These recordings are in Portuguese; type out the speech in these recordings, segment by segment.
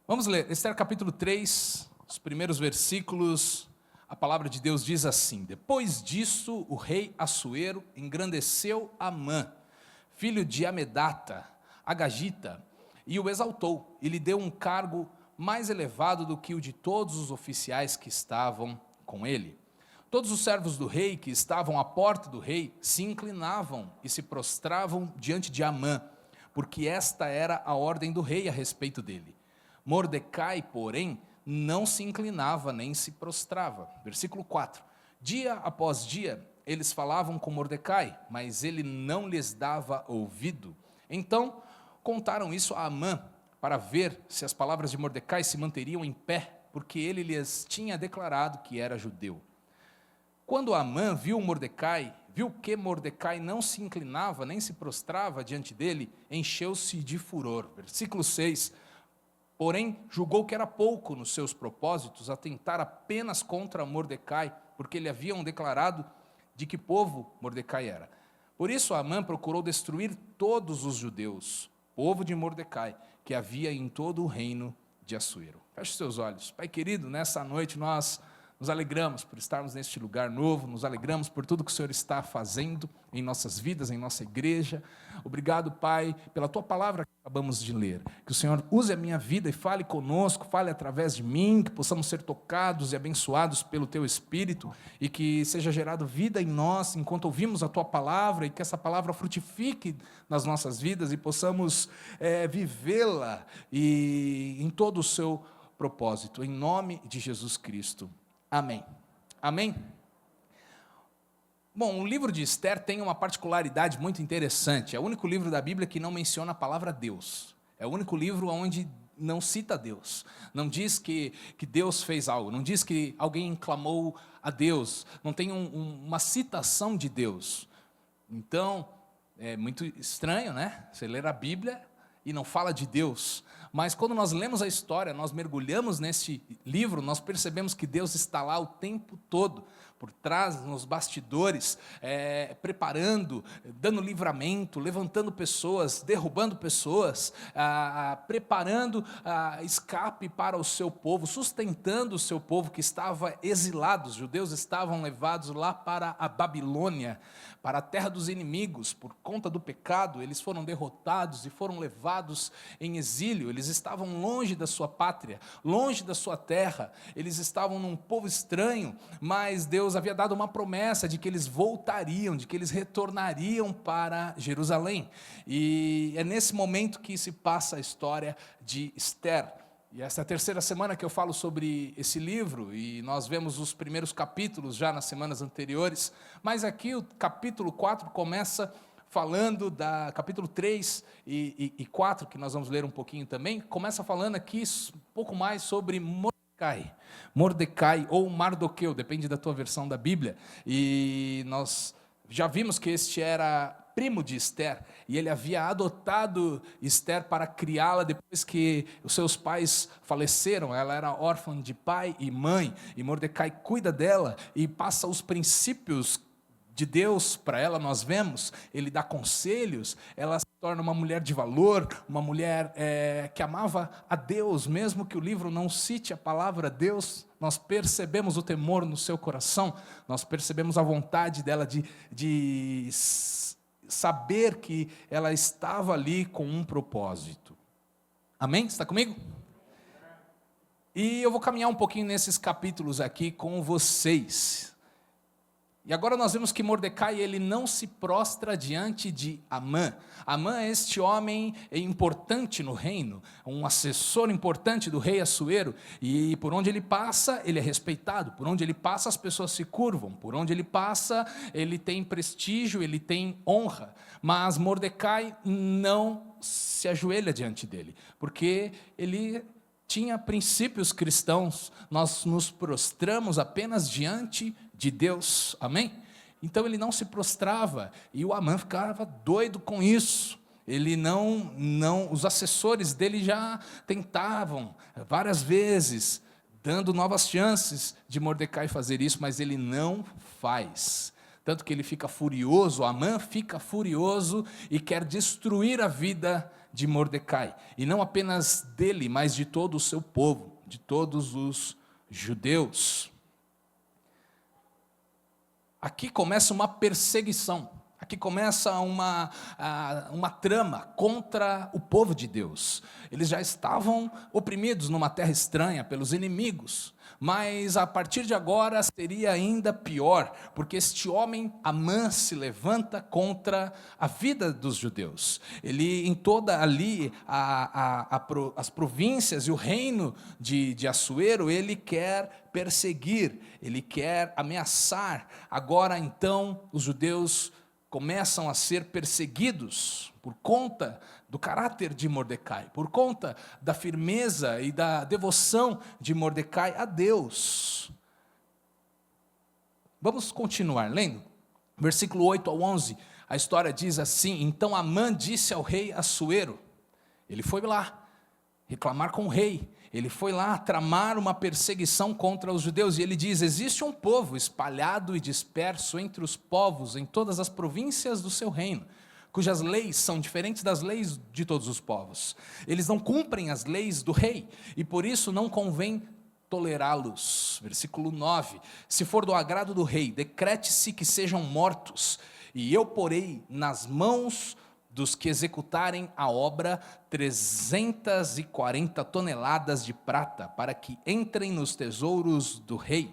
Vamos ler, Esther capítulo 3, os primeiros versículos. A palavra de Deus diz assim: Depois disso, o rei Assuero engrandeceu Amã, filho de Amedata, Agagita, e o exaltou, e lhe deu um cargo mais elevado do que o de todos os oficiais que estavam com ele. Todos os servos do rei que estavam à porta do rei se inclinavam e se prostravam diante de Amã, porque esta era a ordem do rei a respeito dele. Mordecai, porém, não se inclinava nem se prostrava. Versículo 4. Dia após dia, eles falavam com Mordecai, mas ele não lhes dava ouvido. Então, contaram isso a Amã, para ver se as palavras de Mordecai se manteriam em pé, porque ele lhes tinha declarado que era judeu. Quando Amã viu que Mordecai não se inclinava nem se prostrava diante dele, encheu-se de furor. Versículo 6. Porém, julgou que era pouco nos seus propósitos atentar apenas contra Mordecai, porque lhe haviam declarado de que povo Mordecai era. Por isso, Amã procurou destruir todos os judeus, povo de Mordecai, que havia em todo o reino de Assuero. Feche os seus olhos. Pai querido, nessa noite nós nos alegramos por estarmos neste lugar novo, nos alegramos por tudo que o Senhor está fazendo em nossas vidas, em nossa igreja. Obrigado, Pai, pela Tua palavra que acabamos de ler. Que o Senhor use a minha vida e fale conosco, fale através de mim, que possamos ser tocados e abençoados pelo Teu Espírito e que seja gerado vida em nós enquanto ouvimos a Tua palavra e que essa palavra frutifique nas nossas vidas e possamos vivê-la e em todo o seu propósito, em nome de Jesus Cristo. Amém. Amém? Bom, o livro de Esther tem uma particularidade muito interessante. É o único livro da Bíblia que não menciona a palavra Deus. É o único livro onde não cita Deus. Não diz que Deus fez algo. Não diz que alguém clamou a Deus. Não tem uma citação de Deus. Então, é muito estranho, né? Você ler a Bíblia e não fala de Deus. Mas quando nós lemos a história, nós mergulhamos nesse livro, nós percebemos que Deus está lá o tempo todo, por trás, nos bastidores, preparando, dando livramento, levantando pessoas, derrubando pessoas, preparando escape para o seu povo, sustentando o seu povo que estava exilado. Os judeus estavam levados lá para a Babilônia, para a terra dos inimigos, por conta do pecado. Eles foram derrotados e foram levados em exílio. Eles estavam longe da sua pátria, longe da sua terra. Eles estavam num povo estranho, mas Deus havia dado uma promessa de que eles voltariam, de que eles retornariam para Jerusalém. E é nesse momento que se passa a história de Esther. E essa é a terceira semana que eu falo sobre esse livro, e nós vemos os primeiros capítulos já nas semanas anteriores, mas aqui o capítulo 4 começa falando capítulo 3 e 4, que nós vamos ler um pouquinho também, começa falando aqui um pouco mais sobre Mordecai ou Mardoqueu, depende da tua versão da Bíblia, e nós já vimos que este era primo de Esther, e ele havia adotado Esther para criá-la depois que os seus pais faleceram. Ela era órfã de pai e mãe, e Mordecai cuida dela e passa os princípios de Deus para ela. Nós vemos, ele dá conselhos, ela se torna uma mulher de valor, uma mulher que amava a Deus, mesmo que o livro não cite a palavra Deus, nós percebemos o temor no seu coração, nós percebemos a vontade dela de saber que ela estava ali com um propósito. Amém? Está comigo? E eu vou caminhar um pouquinho nesses capítulos aqui com vocês. E agora nós vemos que Mordecai, ele não se prostra diante de Amã. Amã é este homem importante no reino, um assessor importante do rei Assuero, e por onde ele passa, ele é respeitado, por onde ele passa, as pessoas se curvam, por onde ele passa, ele tem prestígio, ele tem honra, mas Mordecai não se ajoelha diante dele, porque ele tinha princípios cristãos. Nós nos prostramos apenas diante de Deus, amém? Então ele não se prostrava, e o Amã ficava doido com isso. Ele os assessores dele já tentavam várias vezes, dando novas chances de Mordecai fazer isso, mas ele não faz. Tanto que ele fica furioso, Amã fica furioso e quer destruir a vida de Mordecai, e não apenas dele, mas de todo o seu povo, de todos os judeus. Aqui começa uma perseguição, aqui começa uma trama contra o povo de Deus. Eles já estavam oprimidos numa terra estranha pelos inimigos, mas a partir de agora seria ainda pior, porque este homem, Amã, se levanta contra a vida dos judeus. Ele, em toda ali, as províncias e o reino de Assuero, ele quer perseguir, ele quer ameaçar. Agora, então, os judeus começam a ser perseguidos por conta do caráter de Mordecai, por conta da firmeza e da devoção de Mordecai a Deus. Vamos continuar lendo? Versículo 8 ao 11, a história diz assim: então Amã disse ao rei Assuero, ele foi lá reclamar com o rei, ele foi lá tramar uma perseguição contra os judeus, e ele diz: existe um povo espalhado e disperso entre os povos em todas as províncias do seu reino, cujas leis são diferentes das leis de todos os povos. Eles não cumprem as leis do rei, e por isso não convém tolerá-los. Versículo 9, se for do agrado do rei, decrete-se que sejam mortos, e eu porei nas mãos dos que executarem a obra 340 toneladas de prata, para que entrem nos tesouros do rei.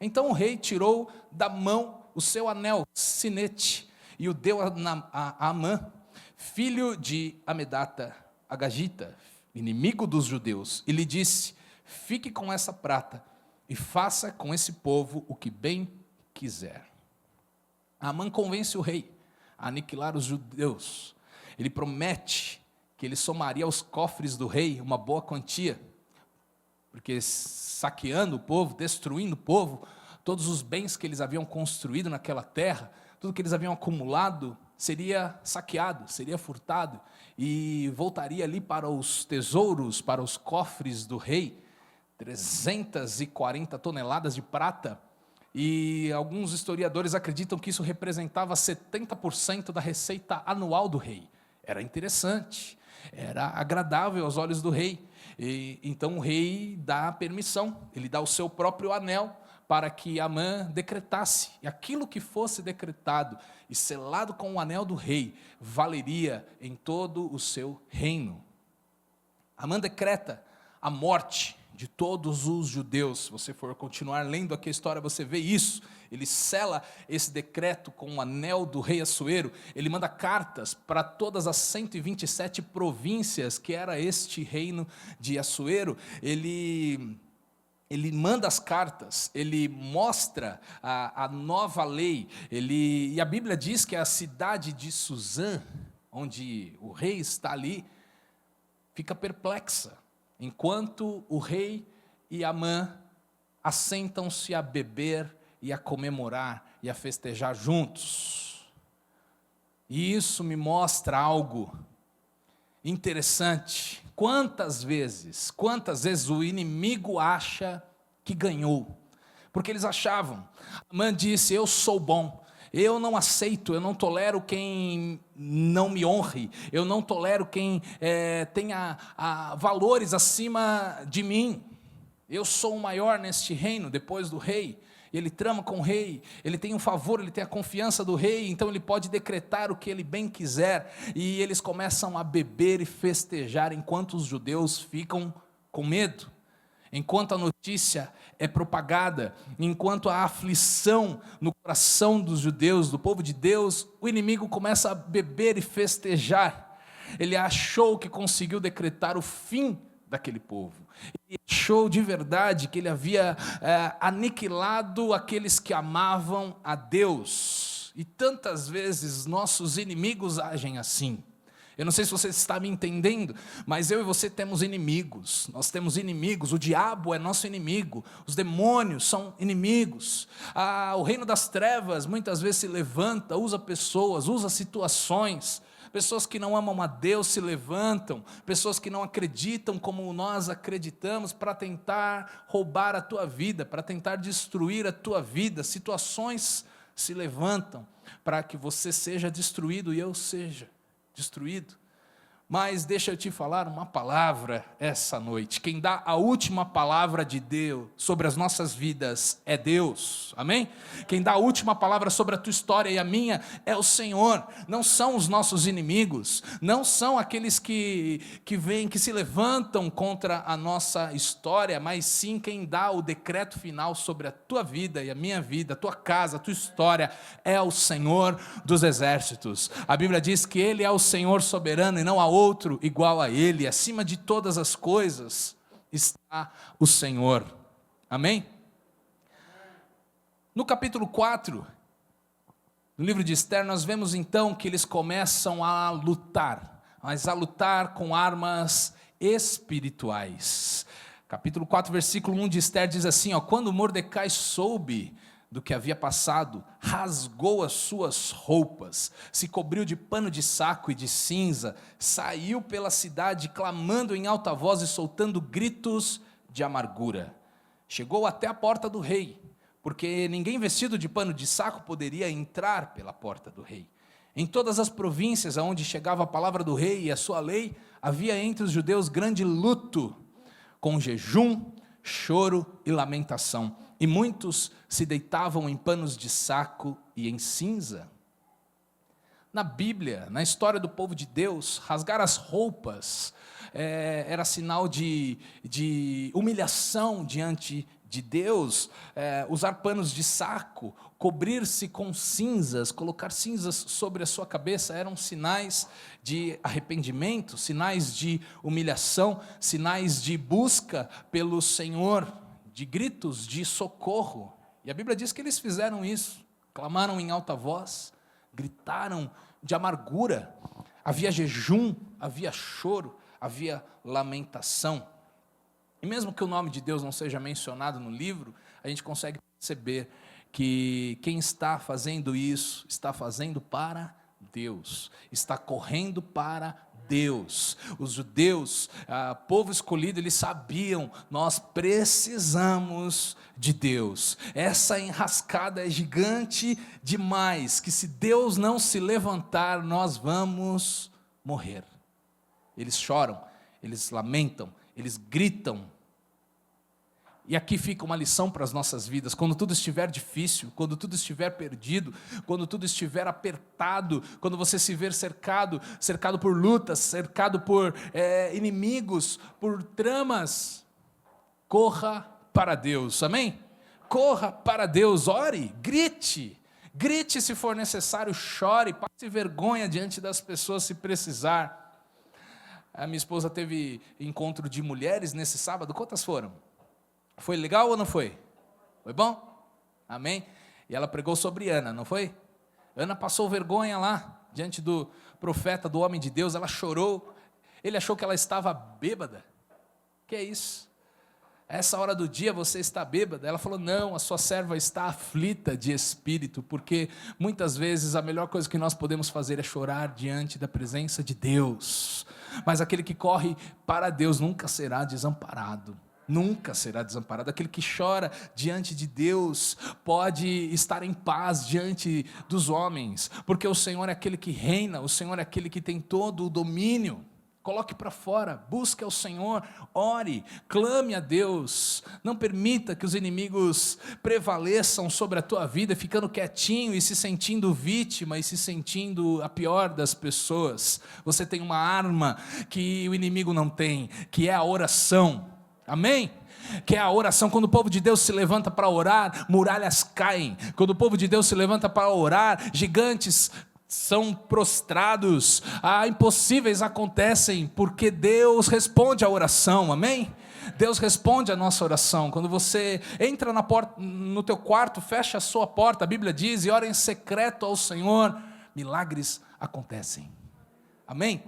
Então o rei tirou da mão o seu anel, sinete, e o deu a Amã, filho de Amedata, Agagita, inimigo dos judeus, e lhe disse: fique com essa prata, e faça com esse povo o que bem quiser. Amã convence o rei a aniquilar os judeus. Ele promete que ele somaria aos cofres do rei uma boa quantia, porque saqueando o povo, destruindo o povo, todos os bens que eles haviam construído naquela terra, tudo que eles haviam acumulado seria saqueado, seria furtado, e voltaria ali para os tesouros, para os cofres do rei, 340 toneladas de prata, e alguns historiadores acreditam que isso representava 70% da receita anual do rei. Era interessante, era agradável aos olhos do rei, e então o rei dá a permissão, ele dá o seu próprio anel, para que Amã decretasse, e aquilo que fosse decretado e selado com o anel do rei, valeria em todo o seu reino. Amã decreta a morte de todos os judeus. Se você for continuar lendo aqui a história, você vê isso. Ele sela esse decreto com o anel do rei Assuero, ele manda cartas para todas as 127 províncias que era este reino de Assuero, ele manda as cartas, ele mostra a nova lei, e a Bíblia diz que a cidade de Suzã, onde o rei está ali, fica perplexa, enquanto o rei e Amã assentam-se a beber e a comemorar e a festejar juntos. E isso me mostra algo interessante. Quantas vezes o inimigo acha que ganhou? Porque eles achavam. Amã disse: eu sou bom, eu não aceito, eu não tolero quem não me honre, eu não tolero quem tenha valores acima de mim, eu sou o maior neste reino, depois do rei. Ele trama com o rei, ele tem um favor, ele tem a confiança do rei, então ele pode decretar o que ele bem quiser, e eles começam a beber e festejar, enquanto os judeus ficam com medo, enquanto a notícia é propagada, enquanto a aflição no coração dos judeus, do povo de Deus, o inimigo começa a beber e festejar. Ele achou que conseguiu decretar o fim daquele povo, ele achou de verdade que ele havia aniquilado aqueles que amavam a Deus, e tantas vezes nossos inimigos agem assim. Eu não sei se você está me entendendo, mas eu e você temos inimigos, nós temos inimigos, o diabo é nosso inimigo, os demônios são inimigos, o reino das trevas muitas vezes se levanta, usa pessoas, usa situações, pessoas que não amam a Deus se levantam, pessoas que não acreditam como nós acreditamos, para tentar roubar a tua vida, para tentar destruir a tua vida. Situações se levantam para que você seja destruído e eu seja destruído. Mas deixa eu te falar uma palavra essa noite. Quem dá a última palavra de Deus sobre as nossas vidas é Deus, amém? Quem dá a última palavra sobre a tua história e a minha é o Senhor. Não são os nossos inimigos, não são aqueles que vêm, que se levantam contra a nossa história, mas sim quem dá o decreto final sobre a tua vida e a minha vida, a tua casa, a tua história, é o Senhor dos exércitos. A Bíblia diz que Ele é o Senhor soberano e não há outro igual a Ele. Acima de todas as coisas está o Senhor. Amém? No capítulo 4, no livro de Esther, nós vemos então que eles começam a lutar, mas a lutar com armas espirituais. Capítulo 4, versículo 1 de Esther diz assim, quando Mordecai soube do que havia passado, rasgou as suas roupas, se cobriu de pano de saco e de cinza, saiu pela cidade clamando em alta voz e soltando gritos de amargura. Chegou até a porta do rei, porque ninguém vestido de pano de saco poderia entrar pela porta do rei. Em todas as províncias aonde chegava a palavra do rei e a sua lei, havia entre os judeus grande luto, com jejum, choro e lamentação. E muitos se deitavam em panos de saco e em cinza. Na Bíblia, na história do povo de Deus, rasgar as roupas era sinal de humilhação diante de Deus. Usar panos de saco, cobrir-se com cinzas, colocar cinzas sobre a sua cabeça, eram sinais de arrependimento, sinais de humilhação, sinais de busca pelo Senhor, de gritos de socorro. E a Bíblia diz que eles fizeram isso, clamaram em alta voz, gritaram de amargura, havia jejum, havia choro, havia lamentação. E mesmo que o nome de Deus não seja mencionado no livro, a gente consegue perceber que quem está fazendo isso, está fazendo para Deus, está correndo para Deus. Os judeus, povo escolhido, eles sabiam, nós precisamos de Deus. Essa enrascada é gigante demais, que se Deus não se levantar, nós vamos morrer. Eles choram, eles lamentam, eles gritam. E aqui fica uma lição para as nossas vidas. Quando tudo estiver difícil, quando tudo estiver perdido, quando tudo estiver apertado, quando você se ver cercado por lutas, cercado por inimigos, por tramas, corra para Deus, amém? Corra para Deus, ore, grite se for necessário, chore, passe vergonha diante das pessoas se precisar. A minha esposa teve encontro de mulheres nesse sábado, quantas foram? Foi legal ou não foi? Foi bom? Amém? E ela pregou sobre Ana, não foi? Ana passou vergonha lá, diante do profeta, do homem de Deus, ela chorou, ele achou que ela estava bêbada. Que é isso? Essa hora do dia você está bêbada? Ela falou, não, a sua serva está aflita de espírito, porque muitas vezes a melhor coisa que nós podemos fazer é chorar diante da presença de Deus. Mas aquele que corre para Deus nunca será desamparado. Nunca será desamparado. Aquele que chora diante de Deus pode estar em paz diante dos homens, porque o Senhor é aquele que reina, o Senhor é aquele que tem todo o domínio. Coloque para fora, busque ao Senhor, ore, clame a Deus, não permita que os inimigos prevaleçam sobre a tua vida, ficando quietinho e se sentindo vítima e se sentindo a pior das pessoas. Você tem uma arma que o inimigo não tem, que é a oração. Amém? Que é a oração. Quando o povo de Deus se levanta para orar, muralhas caem. Quando o povo de Deus se levanta para orar, gigantes são prostrados, impossíveis acontecem, porque Deus responde à oração, amém? Deus responde à nossa oração. Quando você entra no teu quarto, fecha a sua porta, a Bíblia diz, e ora em secreto ao Senhor, milagres acontecem, amém?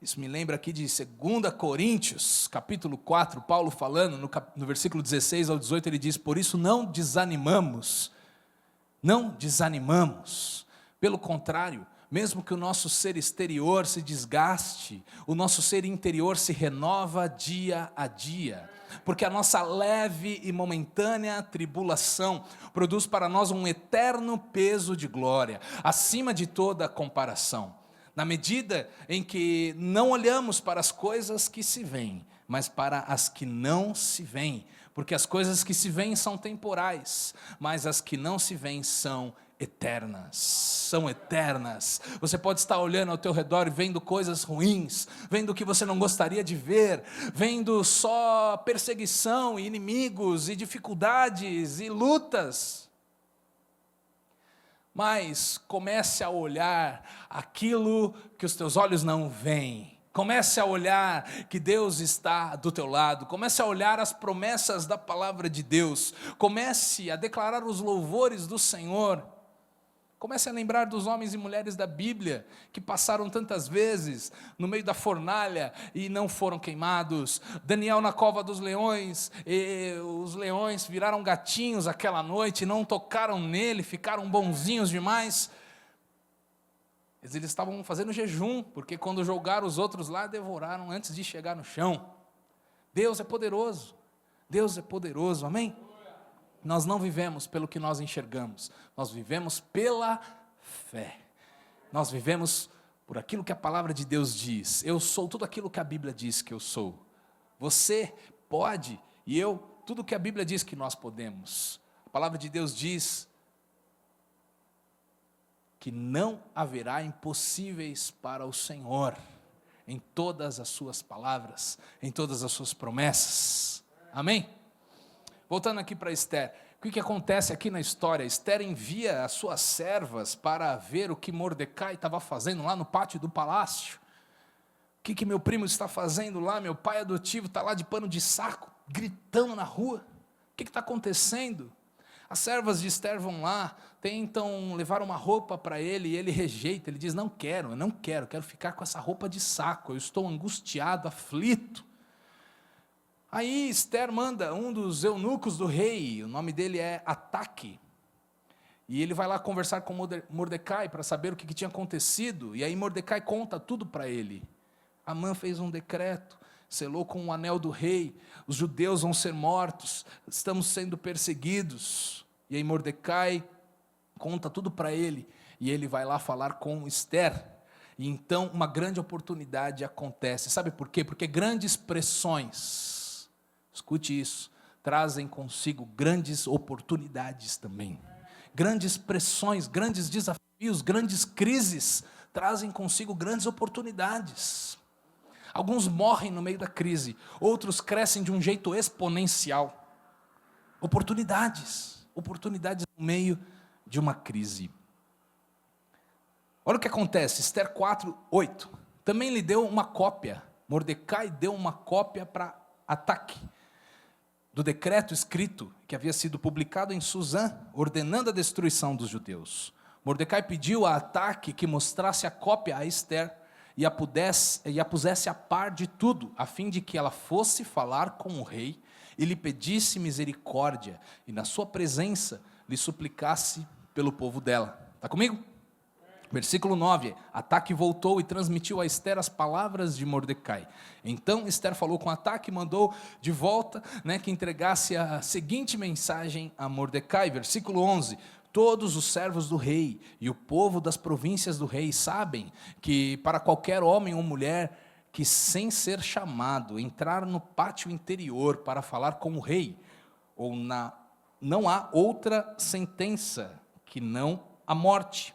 Isso me lembra aqui de 2 Coríntios, capítulo 4, Paulo falando, no versículo 16 ao 18, ele diz, por isso não desanimamos, pelo contrário, mesmo que o nosso ser exterior se desgaste, o nosso ser interior se renova dia a dia, porque a nossa leve e momentânea tribulação produz para nós um eterno peso de glória, acima de toda comparação. Na medida em que não olhamos para as coisas que se veem, mas para as que não se veem, porque as coisas que se veem são temporais, mas as que não se veem são eternas, são eternas. Você pode estar olhando ao teu redor e vendo coisas ruins, vendo o que você não gostaria de ver, vendo só perseguição, e inimigos, e dificuldades, e lutas. Mas comece a olhar aquilo que os teus olhos não veem. Comece a olhar que Deus está do teu lado. Comece a olhar as promessas da palavra de Deus. Comece a declarar os louvores do Senhor. Comece a lembrar dos homens e mulheres da Bíblia que passaram tantas vezes no meio da fornalha e não foram queimados. Daniel na cova dos leões, e os leões viraram gatinhos aquela noite, não tocaram nele, ficaram bonzinhos demais. Eles estavam fazendo jejum, porque quando jogaram os outros lá, devoraram antes de chegar no chão. Deus é poderoso, Deus é poderoso, amém? Nós não vivemos pelo que nós enxergamos, nós vivemos pela fé. Nós vivemos por aquilo que a palavra de Deus diz. Eu sou tudo aquilo que a Bíblia diz que eu sou. Você pode, e eu, tudo que a Bíblia diz que nós podemos. A palavra de Deus diz que não haverá impossíveis para o Senhor, em todas as suas palavras, em todas as suas promessas. Amém? Voltando aqui para Esther, o que acontece aqui na história? Esther envia as suas servas para ver o que Mordecai estava fazendo lá no pátio do palácio. O que meu primo está fazendo lá? Meu pai adotivo está lá de pano de saco, gritando na rua. O que está acontecendo? As servas de Esther vão lá, tentam levar uma roupa para ele, e ele rejeita, ele diz, não quero, eu não quero, quero ficar com essa roupa de saco, eu estou angustiado, aflito. Aí Esther manda um dos eunucos do rei, o nome dele é Ataque, e ele vai lá conversar com Mordecai para saber o que tinha acontecido, e aí Mordecai conta tudo para ele. Amã fez um decreto, selou com o anel do rei, os judeus vão ser mortos, estamos sendo perseguidos. E aí Mordecai conta tudo para ele, e ele vai lá falar com Esther. E então uma grande oportunidade acontece. Sabe por quê? Porque grandes pressões, escute isso, trazem consigo grandes oportunidades também. Grandes pressões, grandes desafios, grandes crises, trazem consigo grandes oportunidades. Alguns morrem no meio da crise, outros crescem de um jeito exponencial. Oportunidades no meio de uma crise. Olha o que acontece, Esther 4:8. Também lhe deu uma cópia, Mordecai deu uma cópia para Ataque, do decreto escrito, que havia sido publicado em Susã, ordenando a destruição dos judeus. Mordecai pediu a Ataque que mostrasse a cópia a Esther, e a pusesse a par de tudo, a fim de que ela fosse falar com o rei, e lhe pedisse misericórdia, e na sua presença lhe suplicasse pelo povo dela. Está comigo? Versículo 9, Ataque voltou e transmitiu a Esther as palavras de Mordecai. Então Esther falou com Ataque e mandou de volta, que entregasse a seguinte mensagem a Mordecai. Versículo 11, todos os servos do rei e o povo das províncias do rei sabem que para qualquer homem ou mulher que sem ser chamado entrar no pátio interior para falar com o rei, não há outra sentença que não a morte,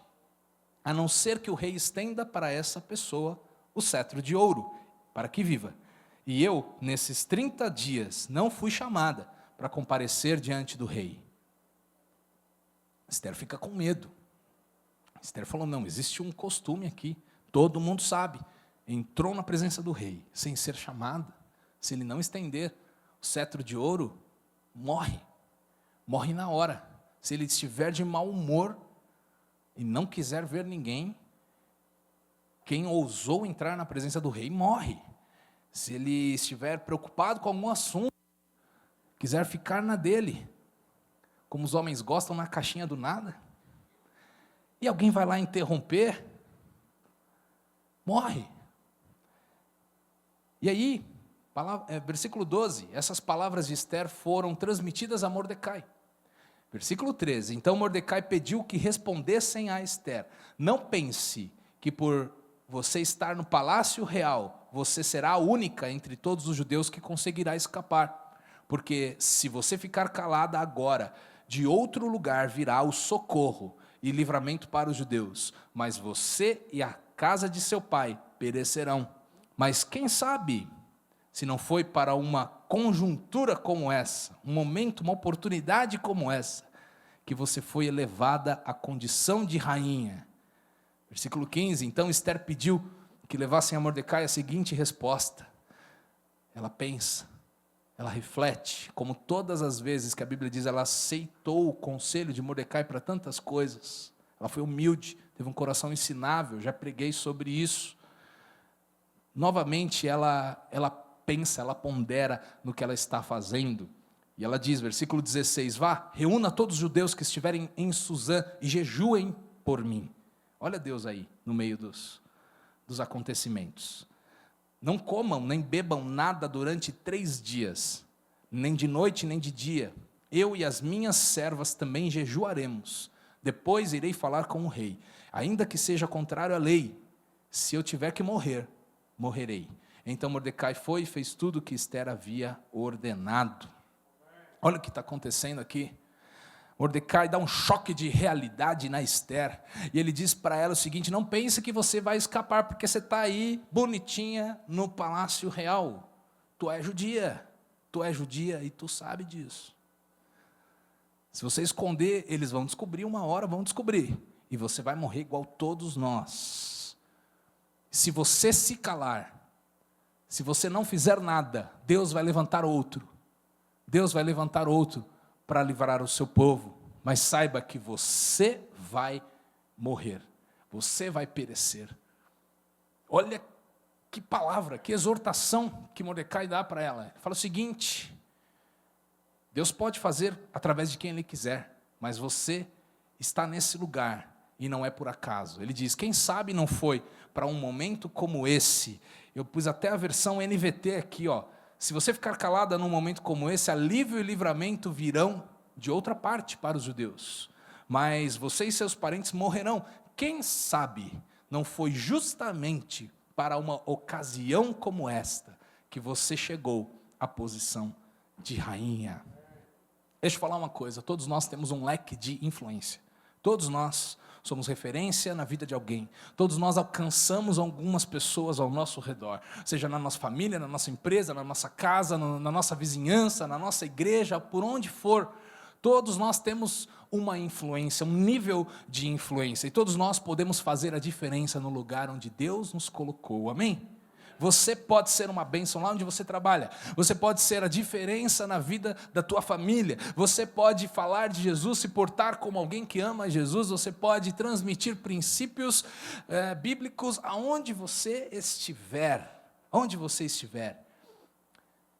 a não ser que o rei estenda para essa pessoa o cetro de ouro, para que viva. E eu, nesses 30 dias, não fui chamada para comparecer diante do rei. Esther fica com medo. Esther falou, não, existe um costume aqui, todo mundo sabe. Entrou na presença do rei, sem ser chamada, se ele não estender o cetro de ouro, morre na hora. Se ele estiver de mau humor e não quiser ver ninguém, quem ousou entrar na presença do rei morre. Se ele estiver preocupado com algum assunto, quiser ficar na dele, como os homens gostam, na caixinha do nada, e alguém vai lá interromper, morre. E aí, versículo 12, essas palavras de Esther foram transmitidas a Mordecai. Versículo 13, então Mordecai pediu que respondessem a Esther, não pense que por você estar no palácio real, você será a única entre todos os judeus que conseguirá escapar. Porque se você ficar calada agora, de outro lugar virá o socorro e livramento para os judeus, mas você e a casa de seu pai perecerão. Mas quem sabe, se não foi para uma conjuntura como essa, um momento, uma oportunidade como essa, que você foi elevada à condição de rainha. Versículo 15, então Esther pediu que levassem a Mordecai a seguinte resposta. Ela pensa, ela reflete, como todas as vezes que a Bíblia diz, ela aceitou o conselho de Mordecai para tantas coisas. Ela foi humilde, teve um coração ensinável, já preguei sobre isso. Novamente ela pensa, ela pondera no que ela está fazendo. E ela diz, versículo 16, vá, reúna todos os judeus que estiverem em Suzã e jejuem por mim. Olha Deus aí, no meio dos acontecimentos. Não comam, nem bebam nada durante 3 dias, nem de noite, nem de dia. Eu e as minhas servas também jejuaremos. Depois irei falar com o rei. Ainda que seja contrário à lei, se eu tiver que morrer, morrerei. Então Mordecai foi e fez tudo o que Esther havia ordenado. Olha o que está acontecendo aqui. Mordecai dá um choque de realidade na Esther, e ele diz para ela o seguinte, não pense que você vai escapar, porque você está aí, bonitinha, no palácio real. Tu é judia e tu sabe disso. Se você esconder, eles vão descobrir, uma hora vão descobrir, e você vai morrer igual todos nós. Se você se calar, se você não fizer nada, Deus vai levantar outro para livrar o seu povo, mas saiba que você vai morrer, você vai perecer. Olha que palavra, que exortação que Mordecai dá para ela. Ele fala o seguinte, Deus pode fazer através de quem Ele quiser, mas você está nesse lugar e não é por acaso. Ele diz, quem sabe não foi para um momento como esse. Eu pus até a versão NVT aqui, ó. Se você ficar calada num momento como esse, alívio e livramento virão de outra parte para os judeus. Mas você e seus parentes morrerão. Quem sabe não foi justamente para uma ocasião como esta que você chegou à posição de rainha. Deixa eu falar uma coisa, todos nós temos um leque de influência. Todos nós somos referência na vida de alguém. Todos nós alcançamos algumas pessoas ao nosso redor, seja na nossa família, na nossa empresa, na nossa casa, na nossa vizinhança, na nossa igreja, por onde for. Todos nós temos uma influência, um nível de influência, e todos nós podemos fazer a diferença no lugar onde Deus nos colocou, amém? Você pode ser uma bênção lá onde você trabalha, você pode ser a diferença na vida da tua família, você pode falar de Jesus, se portar como alguém que ama Jesus, você pode transmitir princípios bíblicos aonde você estiver,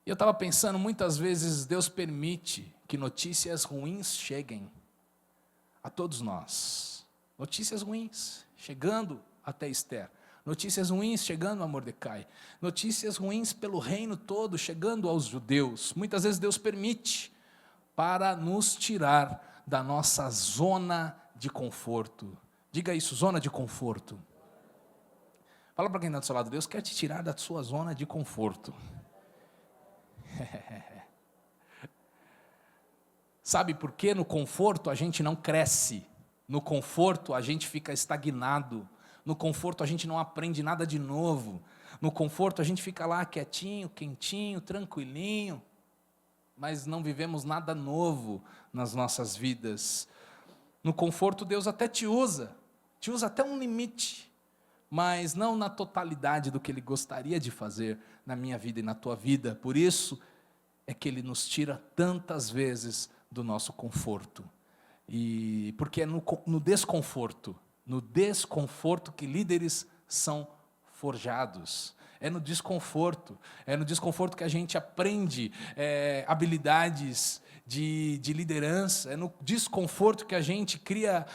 Eu estava pensando, muitas vezes Deus permite que notícias ruins cheguem a todos nós, notícias ruins chegando até Esther, notícias ruins chegando a Mordecai, notícias ruins pelo reino todo chegando aos judeus. Muitas vezes Deus permite para nos tirar da nossa zona de conforto. Diga isso, zona de conforto. Fala para quem está do seu lado, Deus quer te tirar da sua zona de conforto. Sabe por que no conforto a gente não cresce? No conforto a gente fica estagnado. No conforto a gente não aprende nada de novo. No conforto a gente fica lá quietinho, quentinho, tranquilinho, mas não vivemos nada novo nas nossas vidas. No conforto Deus até te usa até um limite, mas não na totalidade do que Ele gostaria de fazer na minha vida e na tua vida. Por isso é que Ele nos tira tantas vezes do nosso conforto. E porque é no desconforto que líderes são forjados. É no desconforto que a gente aprende habilidades de liderança, é no desconforto que a gente cria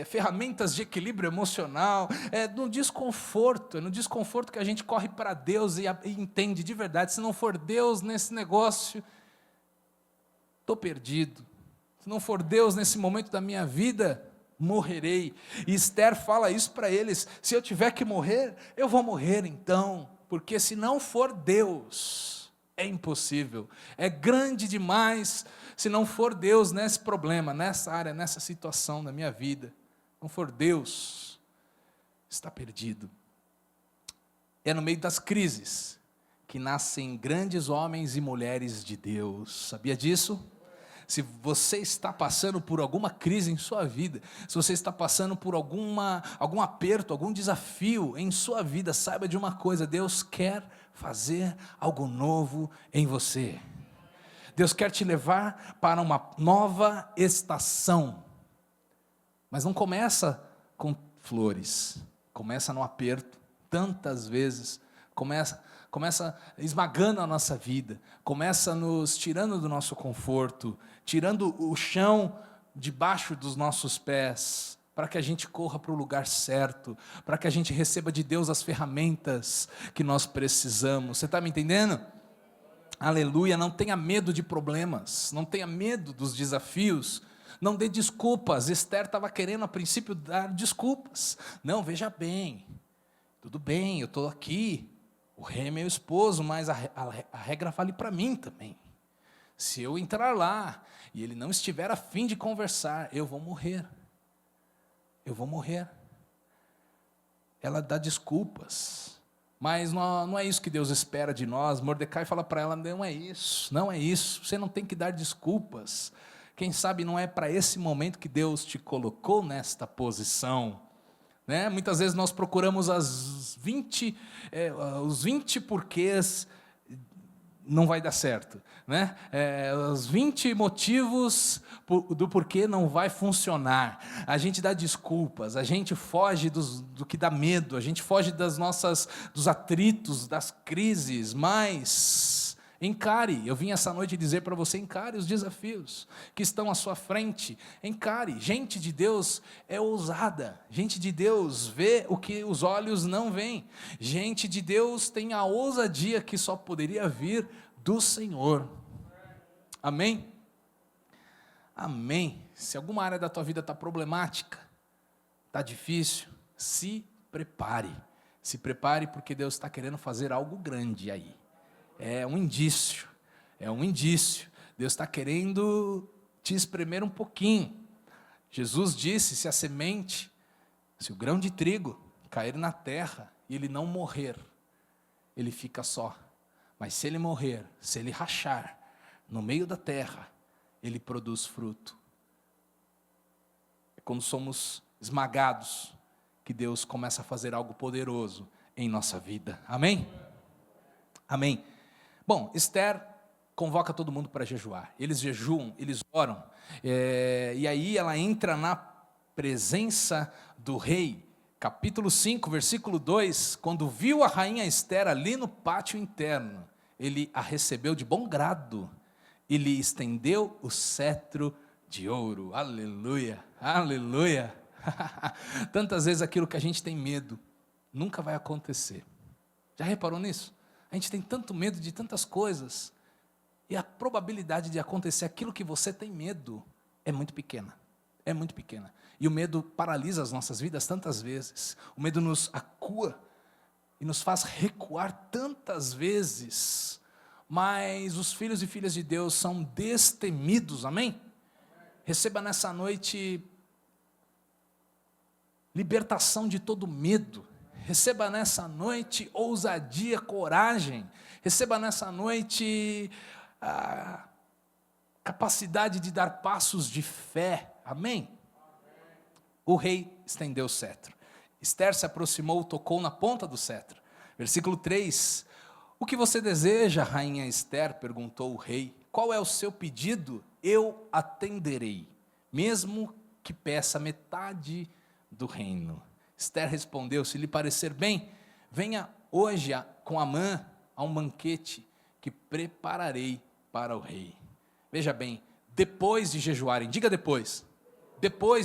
ferramentas de equilíbrio emocional, é no desconforto que a gente corre para Deus e entende de verdade, se não for Deus nesse negócio, estou perdido. Se não for Deus nesse momento da minha vida, morrerei. E Esther fala isso para eles: se eu tiver que morrer, eu vou morrer então, porque se não for Deus, é impossível, é grande demais, se não for Deus nesse problema, nessa área, nessa situação da minha vida, não for Deus, está perdido. É no meio das crises que nascem grandes homens e mulheres de Deus, sabia disso? Se você está passando por alguma crise em sua vida, se você está passando por algum aperto, algum desafio em sua vida, saiba de uma coisa: Deus quer fazer algo novo em você. Deus quer te levar para uma nova estação. Mas não começa com flores, começa no aperto, tantas vezes, começa esmagando a nossa vida, começa nos tirando do nosso conforto, tirando o chão debaixo dos nossos pés, para que a gente corra para o lugar certo, para que a gente receba de Deus as ferramentas que nós precisamos. Você está me entendendo? Aleluia. Não tenha medo de problemas, não tenha medo dos desafios, não dê desculpas. Esther estava querendo a princípio dar desculpas. Não, veja bem, tudo bem, eu estou aqui, o rei é meu esposo, mas a regra vale para mim também. Se eu entrar lá e ele não estiver a fim de conversar, eu vou morrer. Eu vou morrer. Ela dá desculpas, mas não é isso que Deus espera de nós. Mordecai fala para ela: não é isso, não é isso, você não tem que dar desculpas. Quem sabe não é para esse momento que Deus te colocou nesta posição, né? Muitas vezes nós procuramos os 20 porquês, não vai dar certo, né? Os 20 motivos do porquê não vai funcionar. A gente dá desculpas, a gente foge do que dá medo, a gente foge dos atritos, das crises, mas encare. Eu vim essa noite dizer para você: encare os desafios que estão à sua frente, encare. Gente de Deus é ousada, gente de Deus vê o que os olhos não veem, gente de Deus tem a ousadia que só poderia vir do Senhor. Amém? Amém. Se alguma área da tua vida está problemática, está difícil, se prepare, porque Deus está querendo fazer algo grande aí. É um indício, Deus está querendo te espremer um pouquinho. Jesus disse: se o grão de trigo cair na terra e ele não morrer, ele fica só. Mas se ele morrer, se ele rachar no meio da terra, ele produz fruto. É quando somos esmagados que Deus começa a fazer algo poderoso em nossa vida. Amém? Amém. Bom, Esther convoca todo mundo para jejuar. Eles jejuam, eles oram, e aí ela entra na presença do rei. Capítulo 5, versículo 2, quando viu a rainha Esther ali no pátio interno, ele a recebeu de bom grado e lhe estendeu o cetro de ouro. Aleluia, aleluia. Tantas vezes aquilo que a gente tem medo nunca vai acontecer. Já reparou nisso? A gente tem tanto medo de tantas coisas, e a probabilidade de acontecer aquilo que você tem medo é muito pequena. É muito pequena. E o medo paralisa as nossas vidas tantas vezes. O medo nos acua e nos faz recuar tantas vezes. Mas os filhos e filhas de Deus são destemidos, amém? Receba nessa noite libertação de todo medo. Receba nessa noite ousadia, coragem. Receba nessa noite a capacidade de dar passos de fé. Amém? O rei estendeu o cetro. Esther se aproximou, tocou na ponta do cetro. Versículo 3. O que você deseja, rainha Esther? Perguntou o rei. Qual é o seu pedido? Eu atenderei, mesmo que peça metade do reino. Esther respondeu: se lhe parecer bem, venha hoje com Amã a um banquete que prepararei para o rei. Veja bem, depois de jejuarem, diga depois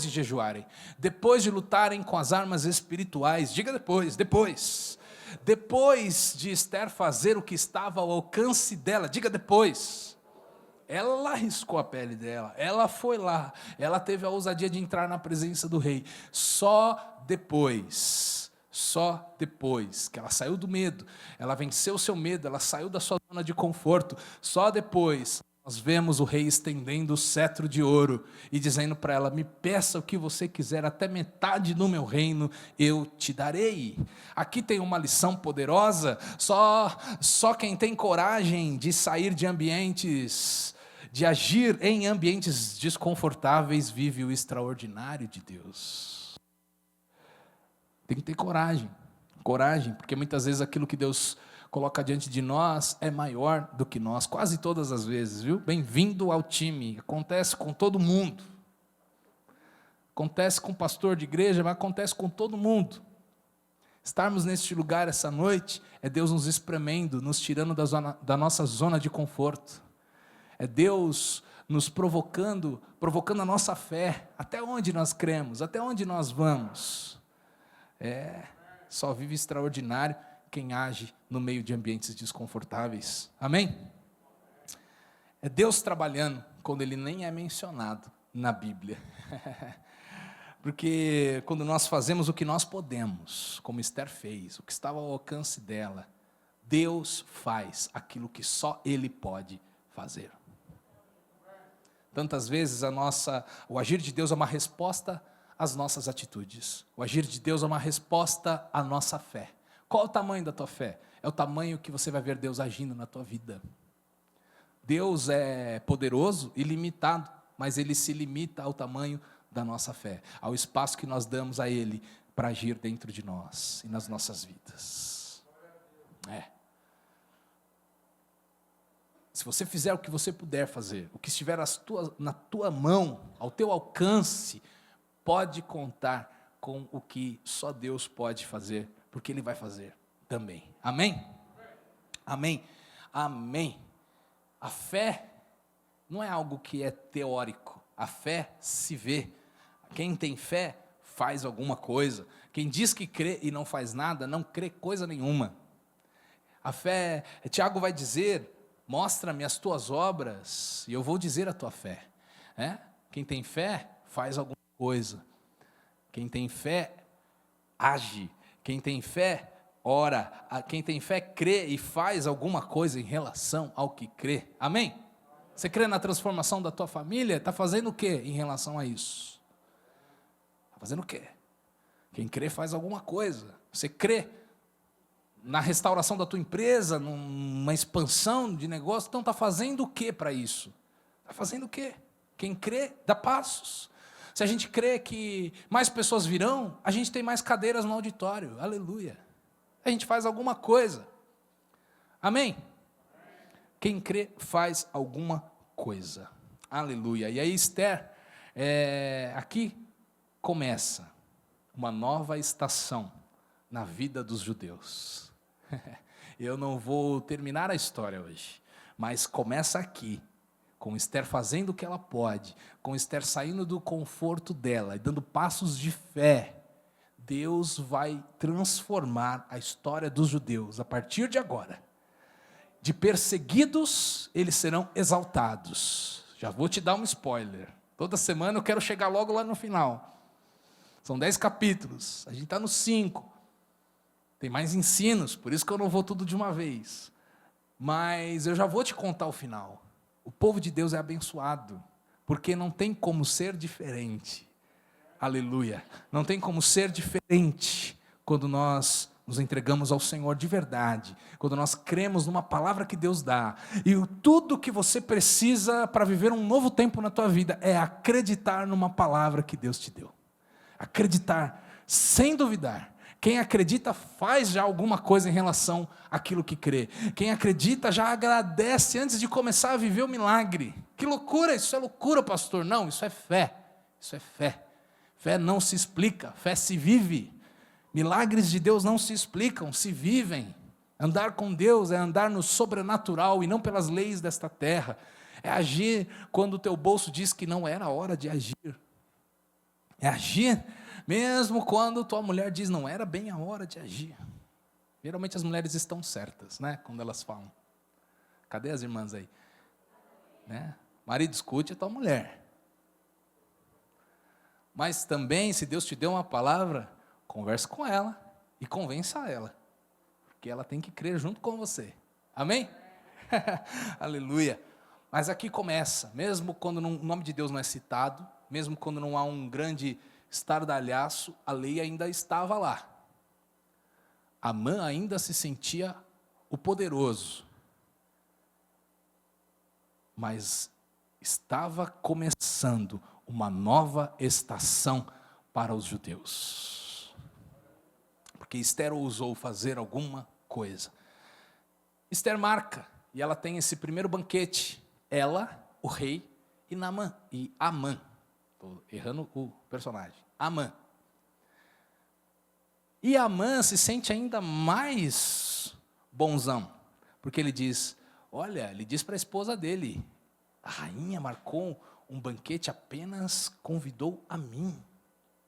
de jejuarem, depois de lutarem com as armas espirituais, diga depois de Esther fazer o que estava ao alcance dela, diga depois, Ela arriscou a pele dela, ela foi lá, ela teve a ousadia de entrar na presença do rei. Só depois que ela saiu do medo, ela venceu o seu medo, ela saiu da sua zona de conforto, só depois nós vemos o rei estendendo o cetro de ouro e dizendo para ela: me peça o que você quiser, até metade do meu reino eu te darei. Aqui tem uma lição poderosa. Só quem tem coragem de sair de ambientes, de agir em ambientes desconfortáveis, vive o extraordinário de Deus. Tem que ter coragem, porque muitas vezes aquilo que Deus coloca diante de nós é maior do que nós, quase todas as vezes, viu? Bem-vindo ao time, acontece com todo mundo, acontece com o pastor de igreja, mas acontece com todo mundo. Estarmos neste lugar essa noite é Deus nos espremendo, nos tirando da nossa zona de conforto, é Deus nos provocando a nossa fé, até onde nós cremos, até onde nós vamos. Só vive extraordinário quem age no meio de ambientes desconfortáveis. Amém? É Deus trabalhando quando Ele nem é mencionado na Bíblia. Porque quando nós fazemos o que nós podemos, como Esther fez, o que estava ao alcance dela, Deus faz aquilo que só Ele pode fazer. Tantas vezes o agir de Deus é uma resposta às nossas atitudes. O agir de Deus é uma resposta à nossa fé. Qual é o tamanho da tua fé? É o tamanho que você vai ver Deus agindo na tua vida. Deus é poderoso e limitado, mas Ele se limita ao tamanho da nossa fé, ao espaço que nós damos a Ele para agir dentro de nós e nas nossas vidas. Se você fizer o que você puder fazer, o que estiver na tua mão, ao teu alcance, pode contar com o que só Deus pode fazer, porque Ele vai fazer também. Amém? Amém? Amém. A fé não é algo que é teórico. A fé se vê. Quem tem fé faz alguma coisa. Quem diz que crê e não faz nada, não crê coisa nenhuma. A fé, Tiago vai dizer: mostra-me as tuas obras e eu vou dizer a tua fé. Quem tem fé faz alguma coisa. Quem tem fé age. Quem tem fé, ora. Quem tem fé, crê e faz alguma coisa em relação ao que crê. Amém? Você crê na transformação da tua família? Está fazendo o que em relação a isso? Está fazendo o quê? Quem crê faz alguma coisa. Você crê na restauração da tua empresa, numa expansão de negócio? Então está fazendo o que para isso? Está fazendo o quê? Quem crê, dá passos. Se a gente crê que mais pessoas virão, a gente tem mais cadeiras no auditório. Aleluia. A gente faz alguma coisa. Amém? Quem crê faz alguma coisa. Aleluia. E aí Esther, aqui começa uma nova estação na vida dos judeus. Eu não vou terminar a história hoje, mas começa aqui, com Esther fazendo o que ela pode, com Esther saindo do conforto dela e dando passos de fé. Deus vai transformar a história dos judeus a partir de agora. De perseguidos, eles serão exaltados. Já vou te dar um spoiler. Toda semana eu quero chegar logo lá no final. São 10 capítulos, a gente está no 5. Tem mais ensinos, por isso que eu não vou tudo de uma vez. Mas eu já vou te contar o final. O povo de Deus é abençoado, porque não tem como ser diferente. Aleluia. Não tem como ser diferente quando nós nos entregamos ao Senhor de verdade, quando nós cremos numa palavra que Deus dá. E tudo que você precisa para viver um novo tempo na tua vida é acreditar numa palavra que Deus te deu. Acreditar, sem duvidar. Quem acredita faz já alguma coisa em relação àquilo que crê. Quem acredita já agradece antes de começar a viver o milagre. Que loucura, isso é loucura, pastor. Não, isso é fé. Isso é fé. Fé não se explica, fé se vive. Milagres de Deus não se explicam, se vivem. Andar com Deus é andar no sobrenatural e não pelas leis desta terra. É agir quando o teu bolso diz que não era a hora de agir. É agir mesmo quando tua mulher diz não era bem a hora de agir. Geralmente as mulheres estão certas, né? Quando elas falam. Cadê as irmãs aí? né? Marido, escute a tua mulher. Mas também, se Deus te deu uma palavra, converse com ela e convença ela, porque ela tem que crer junto com você. Amém? Aleluia. Mas aqui começa, mesmo quando o nome de Deus não é citado, mesmo quando não há um grande estardalhaço, a lei ainda estava lá. Amã ainda se sentia o poderoso, mas estava começando uma nova estação para os judeus, porque Esther ousou fazer alguma coisa. Esther marca, e ela tem esse primeiro banquete, ela, o rei, e Amã, estou errando o personagem, Amã. E Amã se sente ainda mais bonzão, porque ele diz, olha, ele diz para a esposa dele, a rainha marcou um banquete, apenas convidou a mim.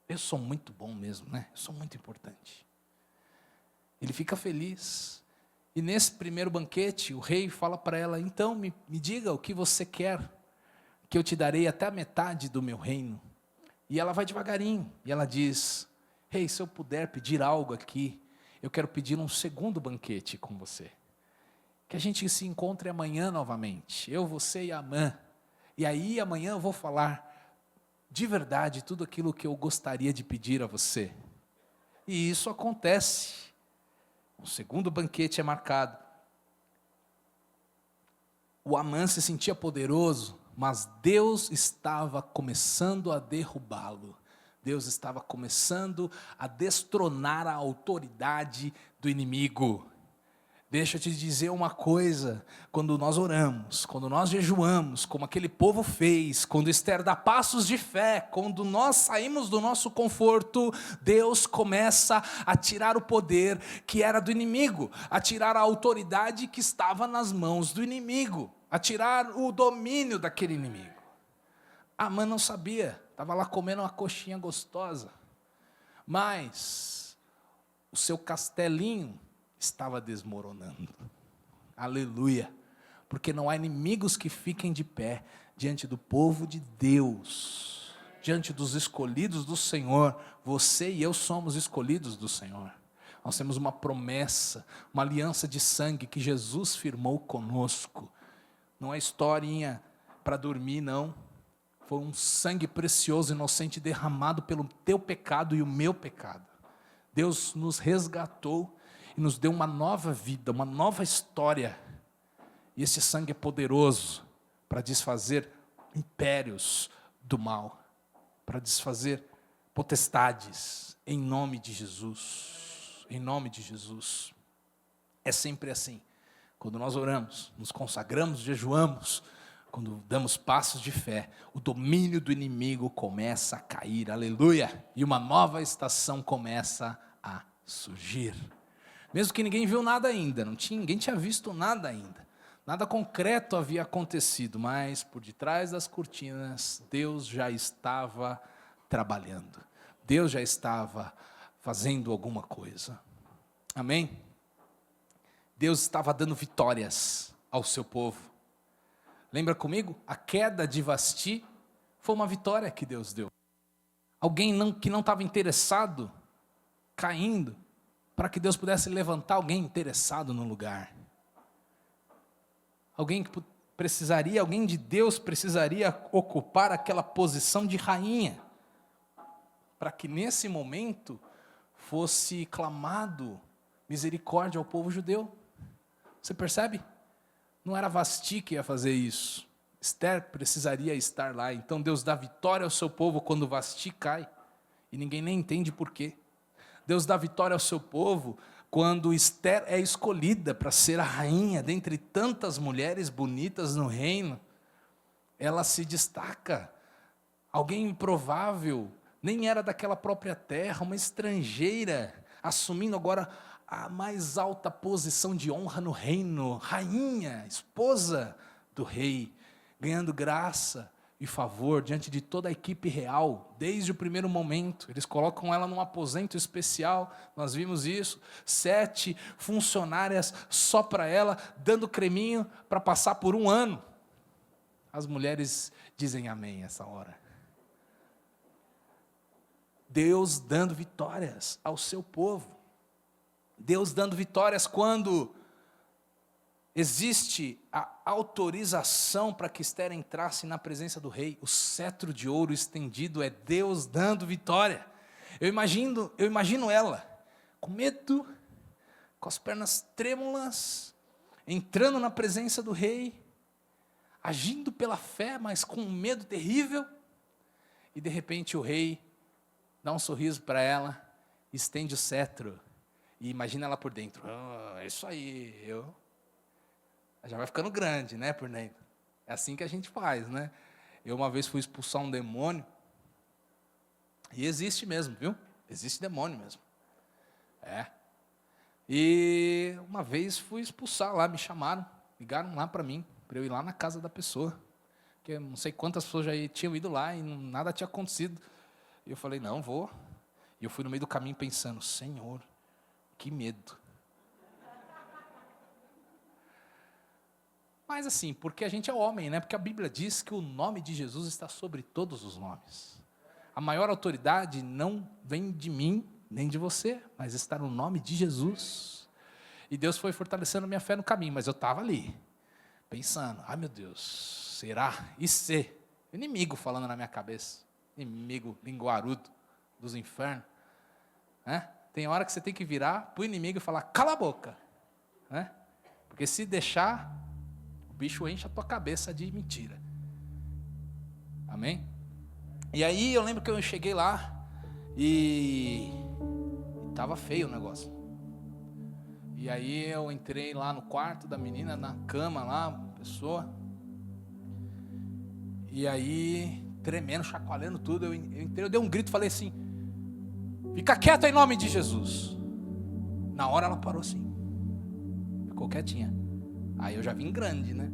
Eu sou muito bom mesmo, né? Eu sou muito importante. Ele fica feliz. E nesse primeiro banquete, o rei fala para ela, então me diga o que você quer, que eu te darei até a metade do meu reino. E ela vai devagarinho, e ela diz, rei, se eu puder pedir algo aqui, eu quero pedir um segundo banquete com você. Que a gente se encontre amanhã novamente, eu, você e Amã. E aí amanhã eu vou falar de verdade tudo aquilo que eu gostaria de pedir a você. E isso acontece. O segundo banquete é marcado. O Amã se sentia poderoso, mas Deus estava começando a derrubá-lo. Deus estava começando a destronar a autoridade do inimigo. Deixa eu te dizer uma coisa, quando nós oramos, quando nós jejuamos, como aquele povo fez, quando Esther dá passos de fé, quando nós saímos do nosso conforto, Deus começa a tirar o poder que era do inimigo, a tirar a autoridade que estava nas mãos do inimigo, a tirar o domínio daquele inimigo. Amã não sabia, estava lá comendo uma coxinha gostosa, mas o seu castelinho estava desmoronando. Aleluia. Porque não há inimigos que fiquem de pé diante do povo de Deus, diante dos escolhidos do Senhor. Você e eu somos escolhidos do Senhor. Nós temos uma promessa, uma aliança de sangue que Jesus firmou conosco. Não é historinha para dormir, não. Foi um sangue precioso, inocente, derramado pelo teu pecado e o meu pecado. Deus nos resgatou e nos deu uma nova vida, uma nova história. E esse sangue é poderoso para desfazer impérios do mal, para desfazer potestades, em nome de Jesus. Em nome de Jesus. É sempre assim. Quando nós oramos, nos consagramos, jejuamos, quando damos passos de fé, o domínio do inimigo começa a cair, aleluia, e uma nova estação começa a surgir. Mesmo que ninguém viu nada ainda, ninguém tinha visto nada ainda, nada concreto havia acontecido, mas por detrás das cortinas, Deus já estava trabalhando, Deus já estava fazendo alguma coisa, amém? Deus estava dando vitórias ao seu povo. Lembra comigo? A queda de Vasti foi uma vitória que Deus deu. Alguém que não estava interessado, caindo, para que Deus pudesse levantar alguém interessado no lugar. Alguém de Deus precisaria ocupar aquela posição de rainha, para que nesse momento fosse clamado misericórdia ao povo judeu. Você percebe? Não era Vasti que ia fazer isso. Esther precisaria estar lá. Então Deus dá vitória ao seu povo quando Vasti cai. E ninguém nem entende por quê. Deus dá vitória ao seu povo quando Esther é escolhida para ser a rainha dentre tantas mulheres bonitas no reino. Ela se destaca. Alguém improvável, nem era daquela própria terra, uma estrangeira, assumindo agora a mais alta posição de honra no reino, rainha, esposa do rei, ganhando graça e favor diante de toda a equipe real, desde o primeiro momento. Eles colocam ela num aposento especial, nós vimos isso, 7 funcionárias só para ela, dando creminho para passar por um ano. As mulheres dizem amém essa hora. Deus dando vitórias ao seu povo. Deus dando vitórias quando existe a autorização para que Esther entrasse na presença do rei. O cetro de ouro estendido é Deus dando vitória. Eu imagino ela com medo, com as pernas trêmulas, entrando na presença do rei, agindo pela fé, mas com um medo terrível. E de repente o rei dá um sorriso para ela, estende o cetro e imagina ela por dentro. É isso aí, já vai ficando grande, né, por dentro. É assim que a gente faz, né? Eu uma vez fui expulsar um demônio, e existe mesmo, viu? Existe demônio mesmo. E uma vez fui expulsar lá, me chamaram, ligaram lá para mim, para eu ir lá na casa da pessoa, porque não sei quantas pessoas já tinham ido lá e nada tinha acontecido. E eu falei, não, vou. E eu fui no meio do caminho pensando, Senhor, que medo. Mas assim, porque a gente é homem, né? Porque a Bíblia diz que o nome de Jesus está sobre todos os nomes. A maior autoridade não vem de mim, nem de você, mas está no nome de Jesus. E Deus foi fortalecendo a minha fé no caminho, mas eu estava ali, pensando, ai meu Deus, será? E se? Inimigo falando na minha cabeça. Inimigo linguarudo dos infernos, né? Tem hora que você tem que virar para o inimigo e falar, cala a boca, né? Porque se deixar, o bicho enche a tua cabeça de mentira. Amém? E aí eu lembro que eu cheguei lá e estava feio o negócio. E aí eu entrei lá no quarto da menina, na cama lá, pessoa. E aí, tremendo, chacoalhando tudo, eu entrei, eu dei um grito, falei assim, fica quieta em nome de Jesus. Na hora ela parou assim, ficou quietinha. Aí eu já vim grande, né?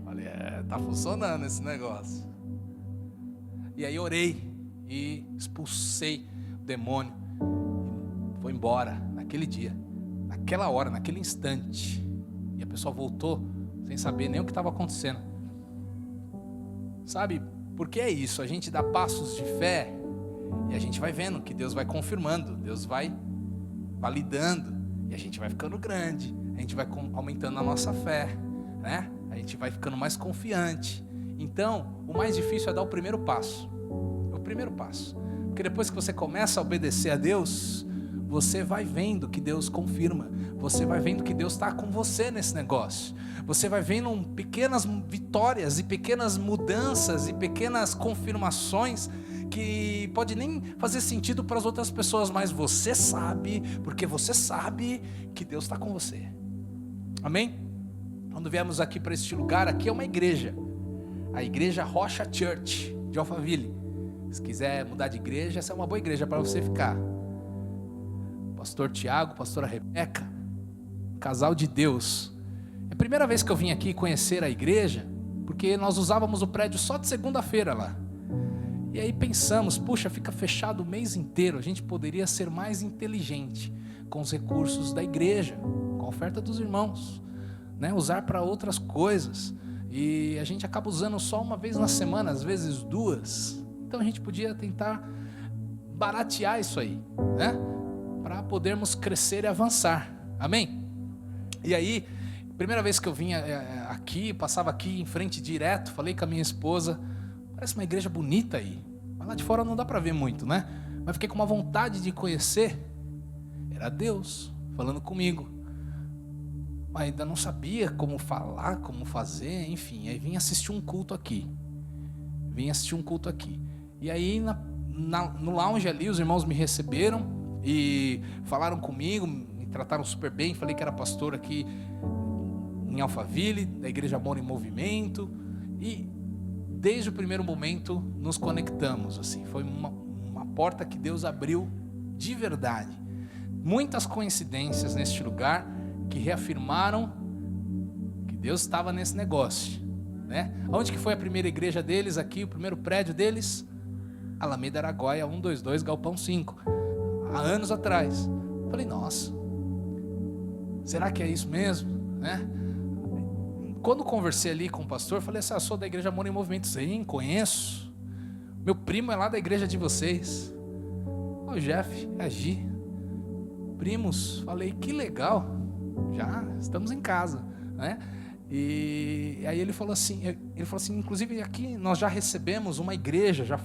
Falei, tá funcionando esse negócio. E aí orei e expulsei o demônio. E foi embora, naquele dia, naquela hora, naquele instante. E a pessoa voltou sem saber nem o que estava acontecendo. Sabe, porque é isso, a gente dá passos de fé e a gente vai vendo que Deus vai confirmando, Deus vai validando, e a gente vai ficando grande, a gente vai aumentando a nossa fé, né? A gente vai ficando mais confiante. Então, o mais difícil é dar o primeiro passo. O primeiro passo. Porque depois que você começa a obedecer a Deus, você vai vendo que Deus confirma. Você vai vendo que Deus está com você nesse negócio. Você vai vendo pequenas vitórias e pequenas mudanças e pequenas confirmações que pode nem fazer sentido para as outras pessoas, mas você sabe, porque você sabe que Deus está com você. Amém? Quando viemos aqui para este lugar, aqui é uma igreja. A igreja Rocha Church de Alphaville. Se quiser mudar de igreja, essa é uma boa igreja para você ficar. Pastor Tiago, pastora Rebeca, casal de Deus. É a primeira vez que eu vim aqui conhecer a igreja, porque nós usávamos o prédio só de segunda-feira lá. E aí pensamos, puxa, fica fechado o mês inteiro, a gente poderia ser mais inteligente com os recursos da igreja, com a oferta dos irmãos, né? Usar para outras coisas. E a gente acaba usando só uma vez na semana, às vezes duas. Então a gente podia tentar baratear isso aí, né? Para podermos crescer e avançar. Amém? E aí, primeira vez que eu vinha aqui, passava aqui em frente direto, falei com a minha esposa, parece uma igreja bonita aí, mas lá de fora não dá para ver muito, né? Mas fiquei com uma vontade de conhecer. Era Deus falando comigo, mas ainda não sabia como falar, como fazer, enfim. Aí vim assistir um culto aqui. E aí no lounge ali os irmãos me receberam e falaram comigo, me trataram super bem. Falei que era pastor aqui em Alphaville, da igreja Amor em Movimento. E desde o primeiro momento nos conectamos, assim. Foi uma porta que Deus abriu de verdade. Muitas coincidências neste lugar que reafirmaram que Deus estava nesse negócio, né? Onde que foi a primeira igreja deles aqui, o primeiro prédio deles? Alameda Araguaia 122, Galpão 5. Há anos atrás. Falei, nossa, será que é isso mesmo, né? quando conversei ali com o pastor, falei assim, sou da igreja Amor em Movimento. Sim, conheço. Meu primo é lá da igreja de vocês. O Jeff, a Gi. Primos. Falei, que legal. Já estamos em casa, né? E aí ele falou assim, inclusive aqui nós já recebemos uma igreja, já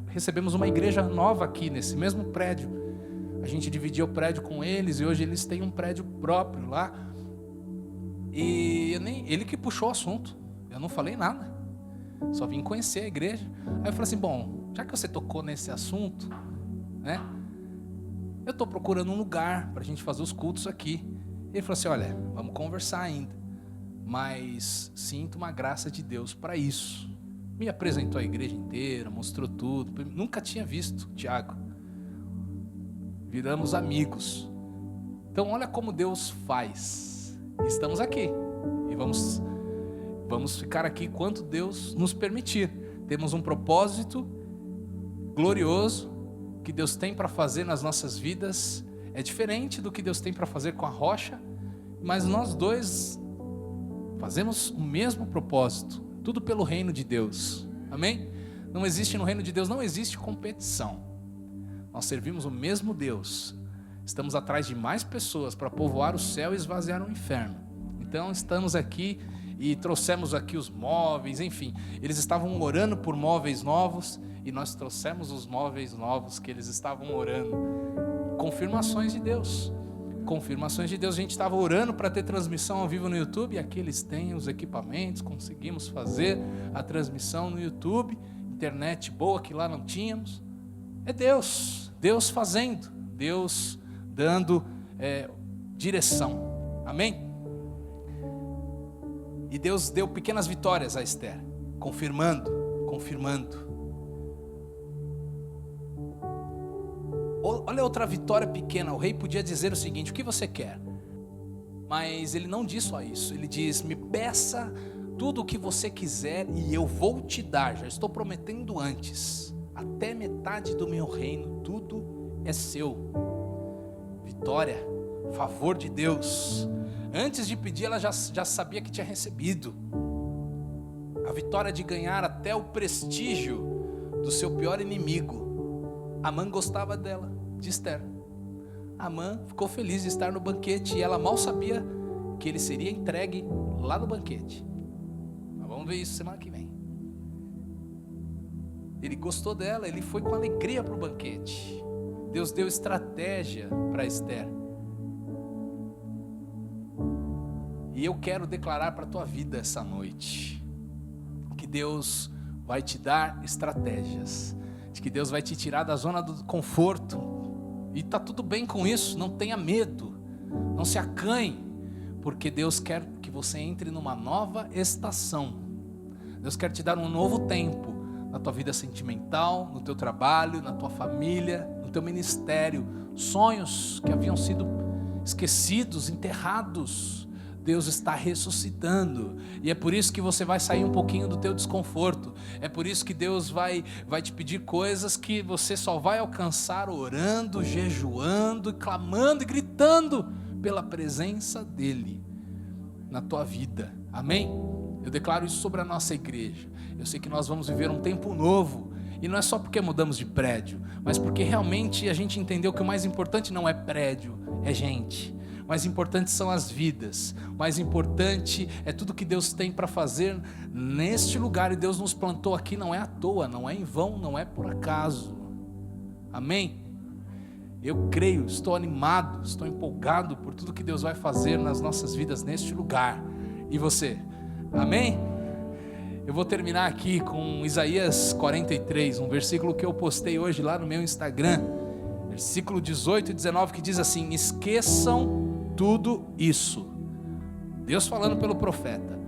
recebemos uma igreja nova aqui nesse mesmo prédio. A gente dividiu o prédio com eles e hoje eles têm um prédio próprio lá. E ele que puxou o assunto, eu não falei nada, só vim conhecer a igreja. Aí eu falei assim, bom, já que você tocou nesse assunto, né? Eu estou procurando um lugar para a gente fazer os cultos aqui. Ele falou assim, olha, vamos conversar ainda, mas sinto uma graça de Deus para isso. Me apresentou a igreja inteira, mostrou tudo. Nunca tinha visto o Tiago. Viramos amigos. Então olha como Deus faz. Estamos aqui e vamos ficar aqui quanto Deus nos permitir. Temos um propósito glorioso que Deus tem para fazer nas nossas vidas. É diferente do que Deus tem para fazer com a Rocha, mas nós dois fazemos o mesmo propósito, tudo pelo reino de Deus, amém? Não existe no reino de Deus, não existe competição, nós servimos o mesmo Deus, estamos atrás de mais pessoas para povoar o céu e esvaziar o inferno. Então estamos aqui e trouxemos aqui os móveis, enfim, eles estavam orando por móveis novos e nós trouxemos os móveis novos que eles estavam orando. Confirmações de Deus. Confirmações de Deus. A gente estava orando para ter transmissão ao vivo no YouTube, e aqui eles têm os equipamentos, conseguimos fazer a transmissão no YouTube, internet boa que lá não tínhamos. É Deus, Deus fazendo, Deus dando direção, amém? E Deus deu pequenas vitórias a Esther, confirmando. Olha outra vitória pequena. O rei podia dizer o seguinte: o que você quer? Mas ele não diz só isso. Ele diz: me peça tudo o que você quiser e eu vou te dar. Já estou prometendo antes. Até metade do meu reino, tudo é seu. Vitória, favor de Deus. Antes de pedir, ela já sabia que tinha recebido. A vitória de ganhar até o prestígio do seu pior inimigo. Amã gostava dela, de Esther. Amã ficou feliz de estar no banquete e ela mal sabia que ele seria entregue lá no banquete. Mas vamos ver isso semana que vem. Ele gostou dela, ele foi com alegria para o banquete. Deus deu estratégia para Esther. E eu quero declarar para a tua vida essa noite que Deus vai te dar estratégias, de que Deus vai te tirar da zona do conforto, e está tudo bem com isso, não tenha medo, não se acanhe, porque Deus quer que você entre numa nova estação. Deus quer te dar um novo tempo, na tua vida sentimental, no teu trabalho, na tua família, no teu ministério. Sonhos que haviam sido esquecidos, enterrados, Deus está ressuscitando, e é por isso que você vai sair um pouquinho do teu desconforto. É por isso que Deus vai te pedir coisas que você só vai alcançar orando, jejuando, clamando e gritando pela presença dEle na tua vida, amém? Eu declaro isso sobre a nossa igreja. Eu sei que nós vamos viver um tempo novo, e não é só porque mudamos de prédio, mas porque realmente a gente entendeu que o mais importante não é prédio, é gente. O mais importante são as vidas, o mais importante é tudo que Deus tem para fazer neste lugar, e Deus nos plantou aqui, não é à toa, não é em vão, não é por acaso, amém? Eu creio, estou animado, estou empolgado por tudo que Deus vai fazer nas nossas vidas neste lugar. E você? Amém? Eu vou terminar aqui com Isaías 43, um versículo que eu postei hoje lá no meu Instagram, versículo 18 e 19, que diz assim: esqueçam tudo isso. Deus falando pelo profeta: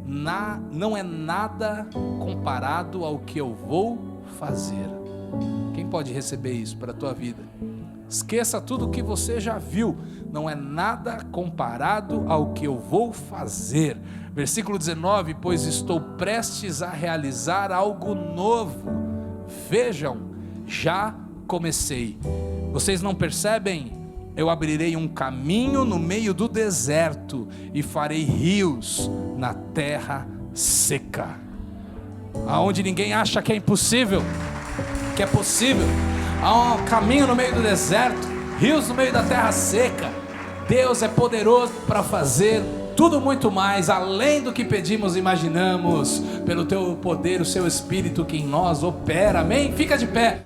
não é nada comparado ao que eu vou fazer. Quem pode receber isso para a tua vida? Esqueça tudo o que você já viu, não é nada comparado ao que eu vou fazer. Versículo 19: pois estou prestes a realizar algo novo, vejam, já comecei. Vocês não percebem? Eu abrirei um caminho no meio do deserto e farei rios na terra seca. Aonde ninguém acha que é impossível, que é possível. Há um caminho no meio do deserto, rios no meio da terra seca. Deus é poderoso para fazer tudo muito mais, além do que pedimos e imaginamos, pelo teu poder, o seu Espírito que em nós opera. Amém? Fica de pé.